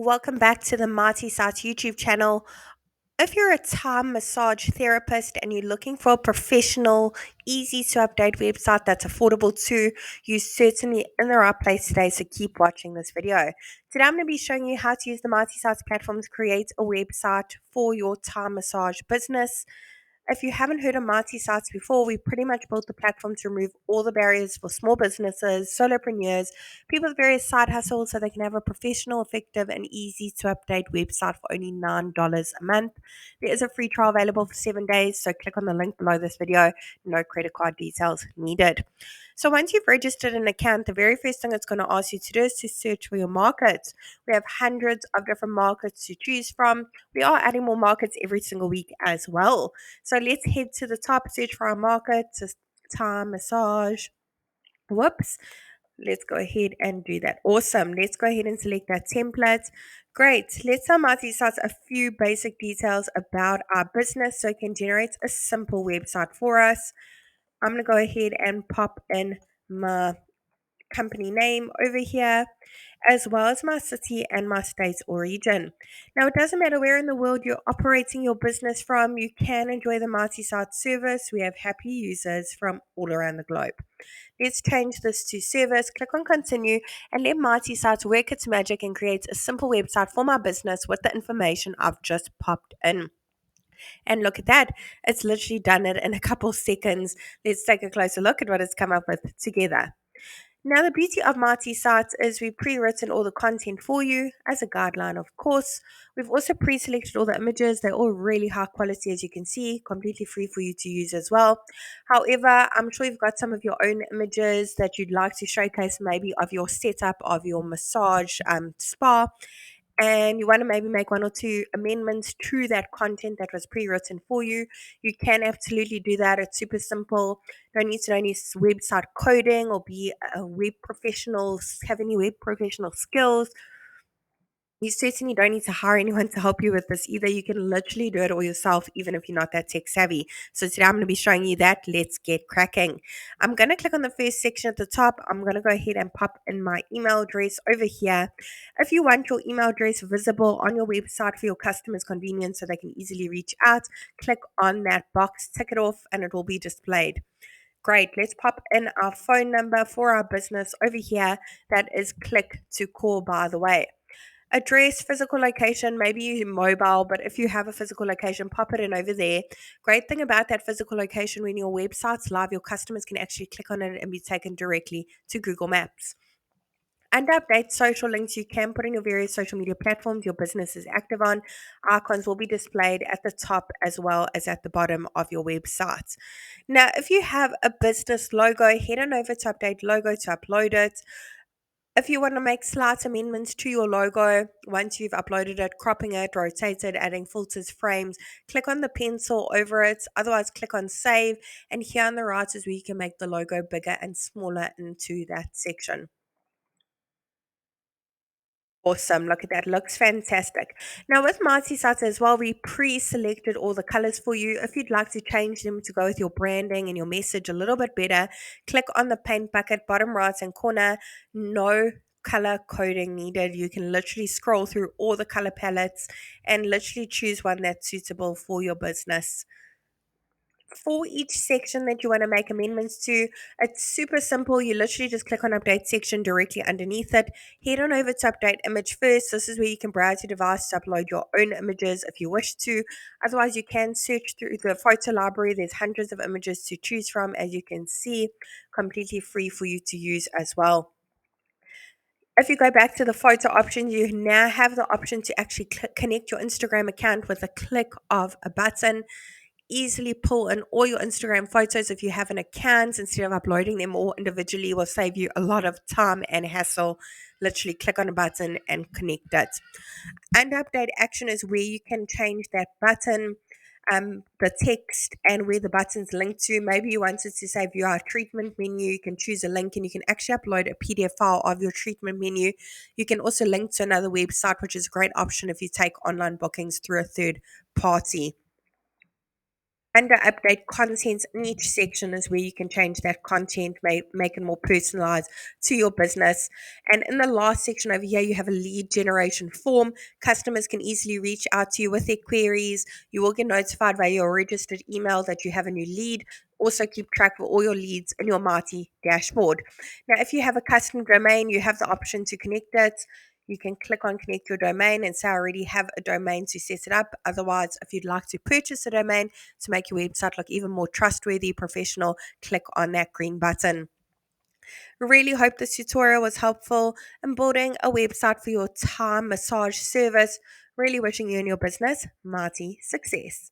Welcome back to the Marty Sites YouTube channel. If you're a Thai massage therapist and you're looking for a professional, easy to update website that's affordable too, you're certainly in the right place today, so keep watching this video. Today I'm going to be showing you how to use the Marty Sites platform to create a website for your Thai massage business. If you haven't heard of Marty Sites before, we pretty much built the platform to remove all the barriers for small businesses, solopreneurs, people with various side hustles so they can have a professional, effective, and easy to update website for only $9 a month. There is a free trial available for 7 days, so click on the link below this video. No credit card details needed. So once you've registered an account, the very first thing it's going to ask you to do is to search for your markets. We have hundreds of different markets to choose from. We are adding more markets every single week as well. So let's head to the top, search for our markets, Thai massage. Whoops. Let's go ahead and do that. Awesome. Let's go ahead and select that template. Great. Let's summarize a few basic details about our business so it can generate a simple website for us. I'm going to go ahead and pop in my company name over here, as well as my city and my state's origin. Now, it doesn't matter where in the world you're operating your business from, you can enjoy the multi-site service. We have happy users from all around the globe. Let's change this to service, click on continue, and let Mighty Sites work its magic and create a simple website for my business with the information I've just popped in. And look at that, it's literally done it in a couple seconds. Let's take a closer look at what it's come up with together. Now, the beauty of Mighty Sites is we've pre-written all the content for you as a guideline, of course. We've also pre-selected all the images. They're all really high quality, as you can see, completely free for you to use as well. However, I'm sure you've got some of your own images that you'd like to showcase, maybe of your setup of your massage spa, and you want to maybe make one or two amendments to that content that was pre-written for you, you can absolutely do that. It's super simple. Don't need to know any website coding or be a web professional, have any web professional skills. You certainly don't need to hire anyone to help you with this either. You can literally do it all yourself, even if you're not that tech savvy. So today I'm going to be showing you that. Let's get cracking. I'm going to click on the first section at the top. I'm going to go ahead and pop in my email address over here. If you want your email address visible on your website for your customers' convenience so they can easily reach out, click on that box, tick it off, and it will be displayed. Great. Let's pop in our phone number for our business over here. That is click to call, by the way. Address, physical location, maybe you mobile, but if you have a physical location, pop it in over there. Great thing about that physical location, when your website's live, your customers can actually click on it and be taken directly to Google Maps. Under update social links, you can put in your various social media platforms your business is active on. Icons will be displayed at the top as well as at the bottom of your website. Now, if you have a business logo, head on over to update logo to upload it. If you want to make slight amendments to your logo, once you've uploaded it, cropping it, rotated, adding filters, frames, click on the pencil over it. Otherwise, click on save. And here on the right is where you can make the logo bigger and smaller into that section. Awesome. Look at that. Looks fantastic. Now with Mighty Sites as well, we pre-selected all the colors for you. If you'd like to change them to go with your branding and your message a little bit better, click on the paint bucket, bottom right hand corner. No color coding needed. You can literally scroll through all the color palettes and literally choose one that's suitable for your business. For each section that you want to make amendments to, it's super simple. You literally just click on update section directly underneath it. Head on over to update image first. This is where you can browse your device to upload your own images if you wish to. Otherwise, you can search through the photo library. There's hundreds of images to choose from, as you can see, completely free for you to use as well. If you go back to the photo option, you now have the option to actually connect your Instagram account with a click of a button. Easily pull in all your Instagram photos if you have an account instead of uploading them all individually. Will save you a lot of time and hassle. Literally click on a button and connect it. And update action is where you can change that button, the text, and where the button's linked to. Maybe you wanted to say view our treatment menu. You can choose a link and you can actually upload a PDF file of your treatment menu. You can also link to another website, which is a great option if you take online bookings through a third party. Under update contents in each section is where you can change that content, make it more personalized to your business. And in the last section over here, you have a lead generation form. Customers can easily reach out to you with their queries. You will get notified via your registered email that you have a new lead. Also, keep track of all your leads in your Marty dashboard. Now, if you have a custom domain, you have the option to connect it. You can click on connect your domain and say I already have a domain to set it up. Otherwise, if you'd like to purchase a domain to make your website look even more trustworthy, professional, click on that green button. Really hope this tutorial was helpful in building a website for your Thai massage service. Really wishing you and your business Marty success.